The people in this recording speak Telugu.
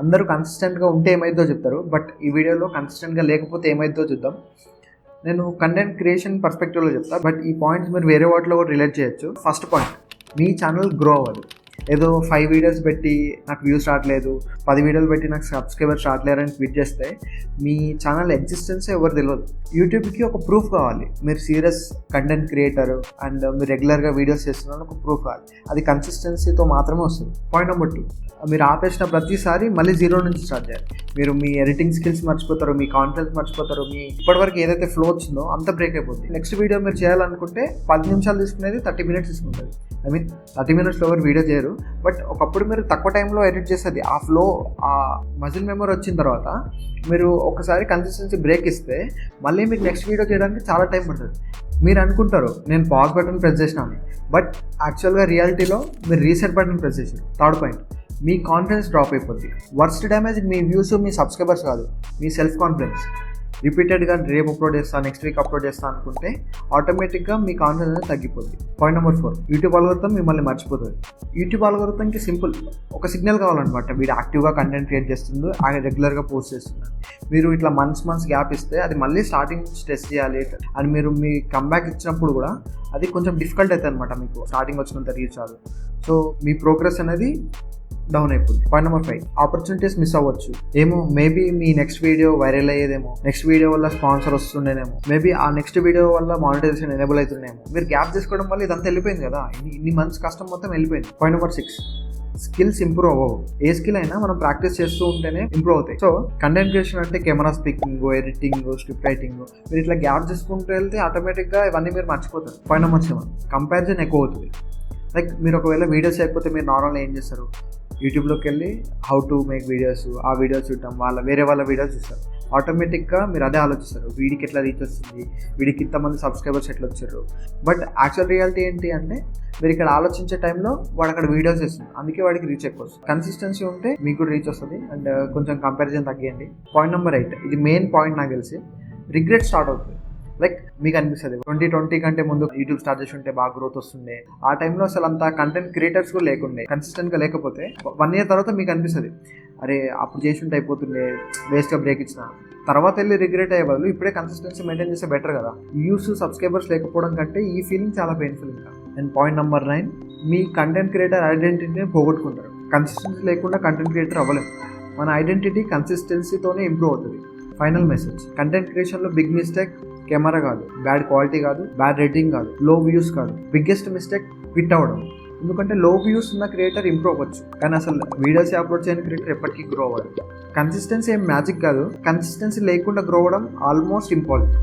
అందరూ కన్సిస్టెంట్గా ఉంటే ఏమైందో చెప్తారు, బట్ ఈ వీడియోలో కన్సిస్టెంట్గా లేకపోతే ఏమైందో చూద్దాం. నేను కంటెంట్ క్రియేషన్ పర్స్పెక్టివ్లో చెప్తాను, బట్ ఈ పాయింట్స్ మీరు వేరే వాటిలో కూడా రిలేట్ చేయొచ్చు. ఫస్ట్ పాయింట్, మీ ఛానల్ గ్రో అవ్వదు. ఏదో 5 వీడియోస్ పెట్టి నాకు వ్యూస్ రావట్లేదు, 10 వీడియోలు పెట్టి నాకు సబ్స్క్రైబర్స్ రావట్లేరని ట్వీట్ చేస్తే మీ ఛానల్ ఎగ్జిస్టెన్సే ఎవరు తెలియదు. యూట్యూబ్కి ఒక ప్రూఫ్ కావాలి, మీరు సీరియస్ కంటెంట్ క్రియేటర్ అండ్ మీరు రెగ్యులర్గా వీడియోస్ చేస్తున్నారని ఒక ప్రూఫ్ కావాలి. అది కన్సిస్టెన్సీతో మాత్రమే వస్తుంది. పాయింట్ నెంబర్ 2, మీరు ఆపేసిన ప్రతిసారి మళ్ళీ 0 నుంచి స్టార్ట్ చేయాలి. మీరు మీ ఎడిటింగ్ స్కిల్స్ మర్చిపోతారు, మీ కాన్ఫిడెన్స్ మర్చిపోతారు, మీ ఇప్పటివరకు ఏదైతే ఫ్లో వచ్చిందో అంత బ్రేక్ అయిపోతుంది. నెక్స్ట్ వీడియో మీరు చేయాలనుకుంటే 10 నిమిషాలు తీసుకునేది 30 మినిట్స్ తీసుకుంటుంది. 30 మినిట్స్లో ఎవరు వీడియో చేయరు, బట్ ఒకప్పుడు మీరు తక్కువ టైంలో ఎడిట్ చేసేది. ఆ ఫ్లో, ఆ మజిల్ మెమరీ వచ్చిన తర్వాత మీరు ఒకసారి కన్సిస్టెన్సీ బ్రేక్ ఇస్తే మళ్ళీ మీకు నెక్స్ట్ వీడియో చేయడానికి చాలా టైం పడుతుంది. మీరు అనుకుంటారు నేను పాజ్ బటన్ ప్రెస్ చేసినాను, బట్ యాక్చువల్గా రియాలిటీలో మీరు రీసెట్ బటన్ ప్రెస్ చేసారు. థర్డ్ పాయింట్, మీ కాన్ఫిడెన్స్ డ్రాప్ అయిపోద్ది. వర్స్ట్ డ్యామేజ్ మీ వ్యూస్, మీ సబ్స్క్రైబర్స్ కాదు, మీ సెల్ఫ్ కాన్ఫిడెన్స్. రిపీటెడ్గా రేపు అప్లోడ్ చేస్తాను, నెక్స్ట్ వీక్ అప్లోడ్ చేస్తాను అనుకుంటే ఆటోమేటిక్గా మీ కాన్ఫిడెన్స్ తగ్గిపోద్ది. పాయింట్ నెంబర్ 4, యూట్యూబ్ అల్గోరిథం మిమ్మల్ని మర్చిపోతుంది. యూట్యూబ్ అల్గోరిథంకి సింపుల్ ఒక సిగ్నల్ కావాలన్నమాట. వీడు యాక్టివ్గా కంటెంట్ క్రియేట్ చేస్తుండు, ఆయన రెగ్యులర్గా పోస్ట్ చేస్తున్నాడు. మీరు ఇట్లా మంత్స్ గ్యాప్ ఇస్తే అది మళ్ళీ స్టార్టింగ్ నుంచి టెస్ట్ చేయాలి. అండ్ మీరు మీ కంబ్యాక్ ఇచ్చినప్పుడు కూడా అది కొంచెం డిఫికల్ట్ అవుతుంది అనమాట. మీకు స్టార్టింగ్ వచ్చినంత రీచ్ అవ్వదు, సో మీ ప్రోగ్రెస్ అనేది డౌన్ అయిపోతుంది. పాయింట్ నెంబర్ 5, ఆపర్చునిటీస్ మిస్ అవ్వచ్చు. ఏమో మేబీ మీ నెక్స్ట్ వీడియో వైరల్ అయ్యేదేమో, నెక్స్ట్ వీడియో వల్ల స్పాన్సర్ వస్తుండేనేమో, మేబీ ఆ నెక్స్ట్ వీడియో వల్ల మానిటైజేషన్ ఎనేబుల్ అవుతుండేమో. మీరు గ్యాప్ చేసుకోవడం వల్ల ఇదంతా వెళ్ళిపోయింది కదా, ఇన్ని మంత్స్ కష్టం మొత్తం వెళ్ళిపోయింది. పాయింట్ నెంబర్ 6, స్కిల్స్ ఇంప్రూవ్ అవ్వవు. ఏ స్కిల్ అయినా మనం ప్రాక్టీస్ చేస్తూ ఉంటేనే ఇంప్రూవ్ అవుతాయి. సో కంటెంట్ క్రియేషన్ అంటే camera speaking, editing, script writing, మీరు ఇట్లా గ్యాప్ చేసుకుంటూ వెళ్తే ఆటోమేటిక్గా ఇవన్నీ మీరు మర్చిపోతారు. పాయింట్ నెంబర్ 7, కంపారిజన్ ఎక్కువ అవుతుంది. లైక్ మీరు ఒకవేళ వీడియోస్ చేయకపోతే మీరు నార్మల్గా ఏం చేస్తారు, యూట్యూబ్లోకి వెళ్ళి హౌ టు మేక్ వీడియోస్, ఆ వీడియోస్ చూడటం, వేరే వాళ్ళ వీడియోస్ చూస్తారు. ఆటోమేటిక్గా మీరు అదే ఆలోచిస్తారు, వీడికి ఎట్లా రీచ్ వస్తుంది, వీడికి ఇంతమంది సబ్స్క్రైబర్స్ ఎట్లా వచ్చారు. బట్ యాక్చువల్ రియాలిటీ ఏంటి అంటే మీరు ఇక్కడ ఆలోచించే టైంలో వాడు అక్కడ వీడియోస్ చేస్తుంది, అందుకే వాడికి రీచ్ ఎక్కువ వస్తుంది. కన్సిస్టెన్సీ ఉంటే మీకు కూడా రీచ్ వస్తుంది. అండ్ కొంచెం కంపారిజన్ తగ్గియండి. పాయింట్ నెంబర్ 8, ఇది మెయిన్ పాయింట్ నాకు తెలిసి, రిగ్రెట్ స్టార్ట్ అవుతుంది. లైక్ మీకు అనిపిస్తుంది 2020 కంటే ముందు యూట్యూబ్ స్టార్ట్ చేసి ఉంటే బాగా గ్రోత్ వస్తుండే, ఆ టైంలో అసలు అంత కంటెంట్ క్రియేటర్స్ కూడా లేకుండే, కన్సిస్టెంట్గా లేకపోతే 1 year తర్వాత మీకు అనిపిస్తుంది అరే అప్పుడు చేసి ఉంటే అయిపోతుండే, వేస్ట్గా బ్రేక్ ఇచ్చిన. తర్వాత వెళ్ళి రిగ్రెట్ అయ్యే బదులు ఇప్పుడే కన్సిస్టెన్సీ మెయింటైన్ చేస్తే బెటర్ కదా. వ్యూస్, సబ్స్క్రైబర్స్ లేకపోవడం కంటే ఈ ఫీలింగ్ చాలా పెయిన్ఫుల్ ఇంకా. అండ్ పాయింట్ నెంబర్ 9, మీ కంటెంట్ క్రియేటర్ ఐడెంటిటీని పోగొట్టుకుంటారు. కన్సిస్టెన్సీ లేకుండా కంటెంట్ క్రియేటర్ అవ్వలేము. మన ఐడెంటిటీ కన్సిస్టెన్సీతోనే ఇంప్రూవ్ అవుతుంది. ఫైనల్ మెసేజ్, కంటెంట్ క్రియేషన్లో బిగ్ మిస్టేక్ కెమెరా కాదు, బ్యాడ్ క్వాలిటీ కాదు, బ్యాడ్ రేటింగ్ కాదు, లో వ్యూస్ కాదు. బిగ్గెస్ట్ మిస్టేక్ క్విట్ అవ్వడం. ఎందుకంటే లో వ్యూస్ ఉన్న క్రియేటర్ ఇంప్రూవ్ అవ్వచ్చు, కానీ అసలు వీడియోస్ అప్లోడ్ చేయని క్రియేటర్ ఎప్పటికీ గ్రో అవ్వదు. కన్సిస్టెన్సీ ఏం మ్యాజిక్ కాదు, కన్సిస్టెన్సీ లేకుండా గ్రో అవ్వడం ఆల్మోస్ట్ ఇంపాసిబుల్.